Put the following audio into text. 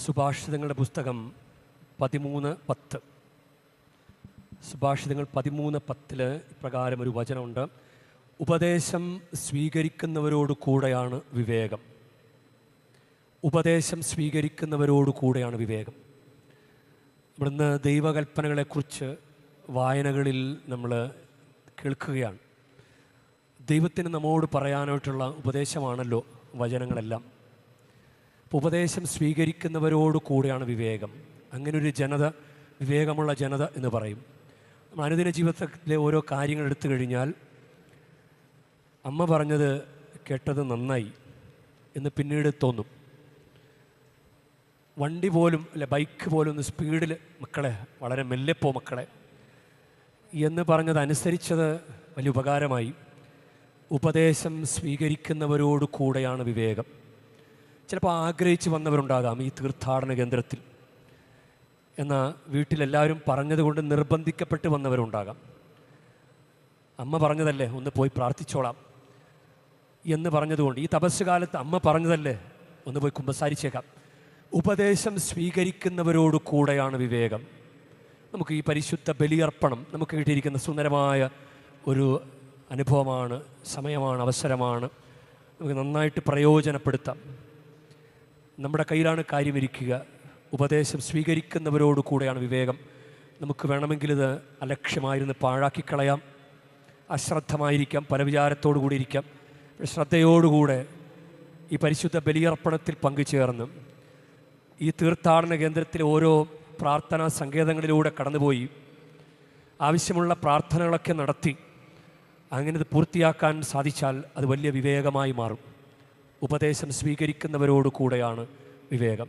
സുഭാഷിതങ്ങളുടെ പുസ്തകം 13:10. സുഭാഷിതങ്ങൾ 13:10 ഇപ്രകാരം ഒരു വചനമുണ്ട്: ഉപദേശം സ്വീകരിക്കുന്നവരോട് കൂടെയാണ് വിവേകം. ഉപദേശം സ്വീകരിക്കുന്നവരോട് കൂടെയാണ് വിവേകം. ഇവിടുന്ന് ദൈവകൽപ്പനകളെക്കുറിച്ച് വായനകളിൽ നമ്മൾ കേൾക്കുകയാണ്. ദൈവത്തിന് നമ്മോട് പറയാനായിട്ടുള്ള ഉപദേശമാണല്ലോ വചനങ്ങളെല്ലാം. അപ്പോൾ ഉപദേശം സ്വീകരിക്കുന്നവരോട് കൂടെയാണ് വിവേകം. അങ്ങനൊരു ജനത, വിവേകമുള്ള ജനത എന്ന് പറയും. അനുദിന ജീവിതത്തിലെ ഓരോ കാര്യങ്ങൾ എടുത്തു കഴിഞ്ഞാൽ അമ്മ പറഞ്ഞത് കേട്ടത് നന്നായി എന്ന് പിന്നീട് തോന്നും. വണ്ടി പോലും ബൈക്ക് പോലും ഒന്ന് സ്പീഡിൽ മക്കളെ വളരെ മെല്ലെപ്പോ മക്കളെ എന്ന് പറഞ്ഞത് അനുസരിച്ചത് വലിയ ഉപകാരമായി. ഉപദേശം സ്വീകരിക്കുന്നവരോട് കൂടെയാണ് വിവേകം. ചിലപ്പോൾ ആഗ്രഹിച്ച് വന്നവരുണ്ടാകാം ഈ തീർത്ഥാടന കേന്ദ്രത്തിൽ, എന്നാൽ വീട്ടിലെല്ലാവരും പറഞ്ഞതുകൊണ്ട് നിർബന്ധിക്കപ്പെട്ട് വന്നവരുണ്ടാകാം. അമ്മ പറഞ്ഞതല്ലേ ഒന്ന് പോയി പ്രാർത്ഥിച്ചോളാം എന്ന് പറഞ്ഞതുകൊണ്ട്, ഈ തപസ് കാലത്ത് അമ്മ പറഞ്ഞതല്ലേ ഒന്ന് പോയി കുമ്പസാരിച്ചേക്കാം. ഉപദേശം സ്വീകരിക്കുന്നവരോട് കൂടെയാണ് വിവേകം. നമുക്ക് ഈ പരിശുദ്ധ ബലിയർപ്പണം നമുക്ക് കിട്ടിയിരിക്കുന്ന സുന്ദരമായ ഒരു അനുഭവമാണ്, സമയമാണ്, അവസരമാണ്. നമുക്ക് നന്നായിട്ട് പ്രയോജനപ്പെടുത്താം. നമ്മുടെ കയ്യിലാണ് കാര്യമിരിക്കുക. ഉപദേശം സ്വീകരിക്കുന്നവരോട് കൂടെയാണ് വിവേകം. നമുക്ക് വേണമെങ്കിൽ ഇത് അലക്ഷ്യമായിരുന്നു പാഴാക്കിക്കളയാം, അശ്രദ്ധമായിരിക്കാം, പല വിചാരത്തോടു കൂടി ഇരിക്കാം. ശ്രദ്ധയോടുകൂടെ ഈ പരിശുദ്ധ ബലിയർപ്പണത്തിൽ പങ്കുചേർന്ന് ഈ തീർത്ഥാടന കേന്ദ്രത്തിലെ ഓരോ പ്രാർത്ഥനാ സങ്കേതങ്ങളിലൂടെ കടന്നുപോയി ആവശ്യമുള്ള പ്രാർത്ഥനകളൊക്കെ നടത്തി അങ്ങനെ ഇത് പൂർത്തിയാക്കാൻ സാധിച്ചാൽ അത് വലിയ വിവേകമായി മാറും. ഉപദേശം സ്വീകരിക്കുന്നവരോട് കൂടെയാണ് വിവേകം.